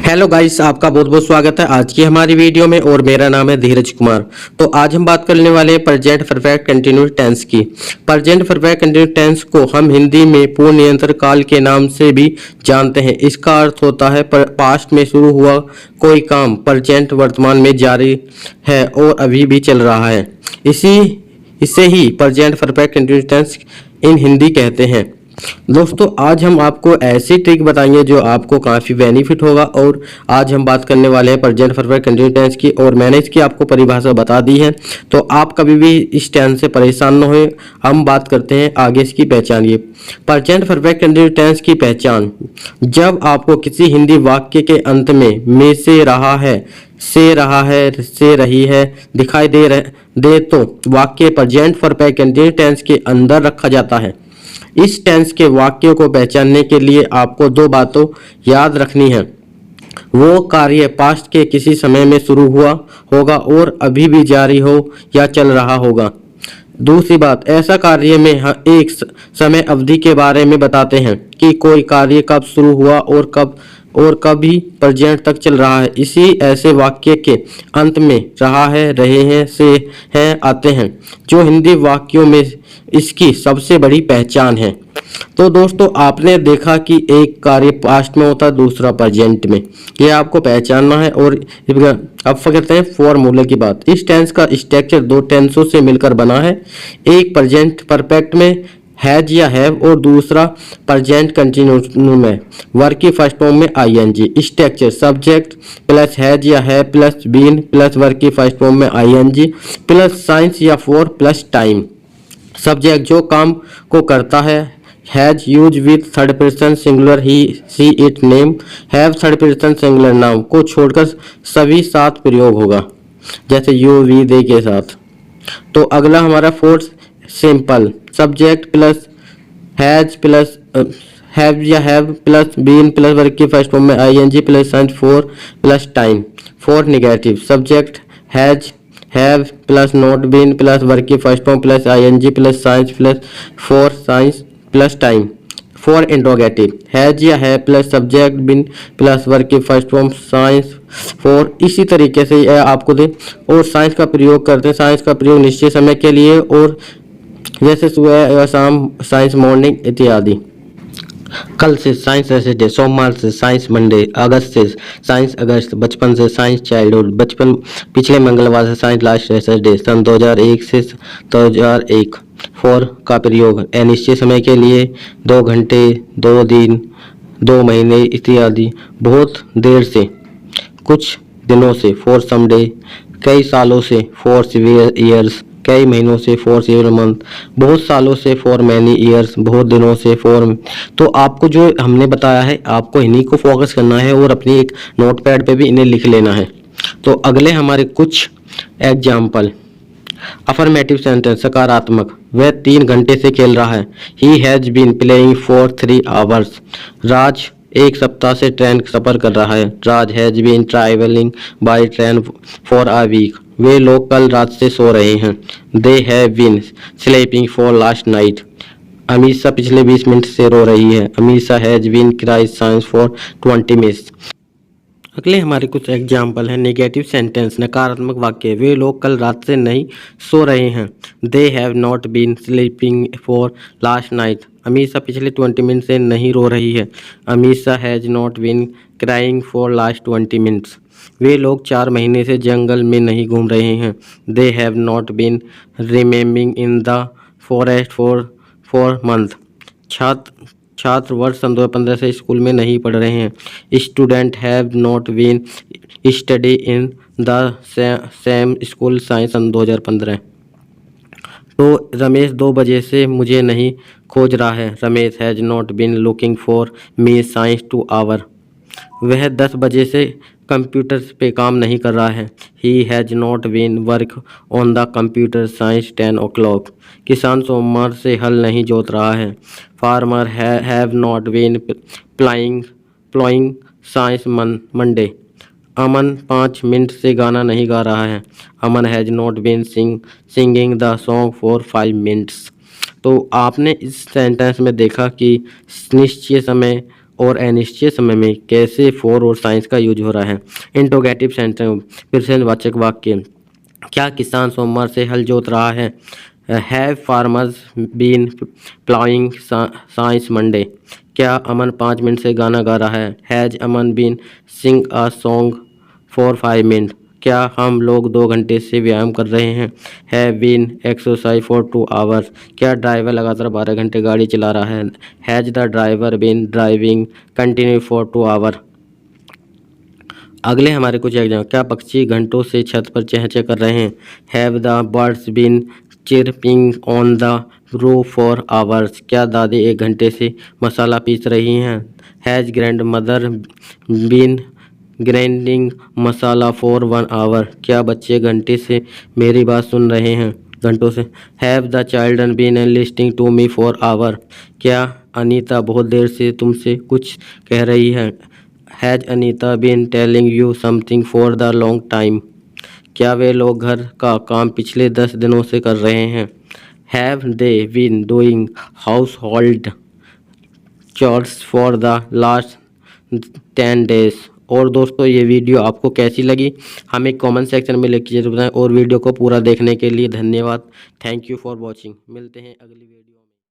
Hello guys, आपका बहुत बहुत स्वागत है आज की हमारी वीडियो में। और मेरा नाम है धीरज कुमार। तो आज हम बात करने वाले हैं प्रेजेंट परफेक्ट कंटिन्यूस टेंस की। प्रेजेंट परफेक्ट कंटिन्यूस टेंस को हम हिंदी में पूर्ण निरंतर काल के नाम से भी जानते हैं। इसका अर्थ होता है पास्ट में शुरू हुआ कोई काम प्रेजेंट वर्तमान में जारी है और अभी भी चल रहा है। इसे ही प्रेजेंट परफेक्ट कंटिन्यूस टेंस इन हिंदी कहते हैं। दोस्तों, आज हम आपको ऐसी ट्रिक बताएंगे जो आपको काफ़ी बेनिफिट होगा। और आज हम बात करने वाले हैं प्रेजेंट परफेक्ट कंटिन्यूस टेंस की, और मैंने इसकी आपको परिभाषा बता दी है, तो आप कभी भी इस टेंस से परेशान न होए। हम बात करते हैं आगे इसकी पहचान। ये प्रेजेंट परफेक्ट कंटिन्यूस टेंस की पहचान: जब आपको किसी हिंदी वाक्य के अंत में से रहा है, से रहा है, से रही है दिखाई दे तो वाक्य प्रेजेंट परफेक्ट कंटिन्यूस टेंस के अंदर रखा जाता है। इस टेंस के वाक्यों को पहचानने के लिए आपको दो बातों याद रखनी है। वो कार्य पास्ट के किसी समय में शुरू हुआ होगा और अभी भी जारी हो या चल रहा होगा। दूसरी बात, ऐसा कार्य में एक समय अवधि के बारे में बताते हैं कि कोई कार्य कब शुरू हुआ और कभी प्रेजेंट तक चल रहा है। इसी ऐसे वाक्य के अंत में रहा है, रहे हैं, से हैं आते हैं, जो हिंदी वाक्यों में इसकी सबसे बड़ी पहचान है। तो दोस्तों, आपने देखा कि एक कार्य पास्ट में होता है, दूसरा प्रेजेंट में। ये आपको पहचानना है। और अब करते हैं फॉर्मूले की बात। इस टेंस का स्ट्रक्चर दो टेंसों से मिलकर बना है। एक प्रेजेंट परफेक्ट में हैज या हैव, और दूसरा प्रेजेंट कंटिन्यूस में वर्ब की फर्स्ट फॉर्म में ING. Structure: subject plus has या have plus been plus verb की फर्स्ट फॉर्म में आईएनजी प्लस साइंस या फॉर प्लस टाइम। सब्जेक्ट जो काम को करता है, has use with third person singular he she it name. Have third person singular noun को छोड़कर सभी साथ प्रयोग होगा, जैसे यू वी दे के साथ। तो अगला हमारा fourth simple: subject plus has plus have या have plus been plus verb की फर्स्ट फॉर्म में ING plus since for plus time. Four negative: subject has have plus not been plus verb की first form plus ING plus since plus for since plus time. Four interrogative: has या है plus subject been plus verb की first form since for. इसी तरीके से आपको दे। और science का प्रयोग करते हैं। साइंस का प्रयोग निश्चित समय के लिए, और जैसे सुबह या शाम साइंस मॉर्निंग इत्यादि। कल से साइंस सैटरडे, सोमवार से साइंस मंडे, अगस्त से साइंस अगस्त, बचपन से साइंस चाइल्डहुड, बचपन पिछले मंगलवार से साइंस लास्ट सैटरडे, सन 2001 से 2001। फॉर का प्रयोग अनिश्चित समय के लिए, 2 घंटे, 2 दिन, 2 महीने इत्यादि। बहुत देर से, कुछ दिनों से, फॉर समडे, कई सालों से, फॉर सीवियर ईयर्स, कई महीनों से, फॉर सीवियर मंथ, बहुत सालों से, फॉर मैनी ईयर्स, बहुत दिनों से, फॉर। तो आपको जो हमने बताया है, आपको इन्हीं को फोकस करना है और अपनी एक नोटपैड पे भी इन्हें लिख लेना है। तो अगले हमारे कुछ एग्जाम्पल। अफर्मेटिव सेंटेंस सकारात्मक: वह 3 घंटे से खेल रहा है। He has been playing for 3 hours. Raj 1 सप्ताह से ट्रेन सफर कर रहा है। Raj has been travelling by train for a week. वे लोग कल रात से सो रहे हैं। They have been sleeping for last night. Amisha पिछले 20 मिनट से रो रही है। Amisha has been cried since for 20 minutes. अगले हमारे कुछ एग्जाम्पल हैं। नेगेटिव सेंटेंस नकारात्मक वाक्य: वे लोग कल रात से नहीं सो रहे हैं। They have not been sleeping for last night. Amisha पिछले 20 मिनट से नहीं रो रही है। Amisha has not been crying for last 20 minutes. वे लोग 4 महीने से जंगल में नहीं घूम रहे हैं। They have not been rambling in the forest for month. छात्र वर्ष सन 2015 से स्कूल में नहीं पढ़ रहे हैं। Student have not been study in the same school since सन 2015। तो रमेश 2 बजे से मुझे नहीं खोज रहा है। Ramesh has not been looking for me since 2 hour. वह 10 बजे से कंप्यूटर पे काम नहीं कर रहा है। He has not been work on the computer since 10 o'clock। किसान सोमवार से हल नहीं जोत रहा है। Farmer have not been प्लाइंग since Monday. Aman 5 minute से गाना नहीं गा रहा है। Aman has not been singing the song for 5 minutes. तो आपने इस सेंटेंस में देखा कि निश्चित समय और अनिश्चित समय में कैसे फॉर और साइंस का यूज हो रहा है। इंट्रोगेटिव सेंटेंस प्रश्नवाचक वाक्य। क्या किसान सोमवार से हल जोत रहा है? Have farmers been प्लाइंग since Monday? क्या अमन 5 मिनट से गाना गा रहा है? Has Aman been sing a song for 5 minute? क्या हम लोग 2 घंटे से व्यायाम कर रहे हैं? Have been exercise for 2 hours? क्या ड्राइवर लगातार 12 घंटे गाड़ी चला रहा है? Has the driver been driving continue for 2 hour? अगले हमारे कुछ एग्जाम। क्या पक्षी घंटों से छत पर चहचह कर रहे हैं? Have the birds been chirping on the roof for hours? क्या दादी 1 घंटे से मसाला पीस रही हैं? Has grandmother been grinding masala for 1 hour? क्या बच्चे घंटे से मेरी बात सुन रहे हैं? घंटों से। Have the children been listening to me for hour? क्या अनीता बहुत देर से तुमसे कुछ कह रही है? Has Anita been telling you something for the long time? क्या वे लोग घर का काम पिछले 10 दिनों से कर रहे हैं? Have they been doing household chores for the last 10 days? और दोस्तों, ये वीडियो आपको कैसी लगी हमें कमेंट सेक्शन में लिख के जरूर बताएं, और वीडियो को पूरा देखने के लिए धन्यवाद। Thank you for watching. मिलते हैं अगली वीडियो।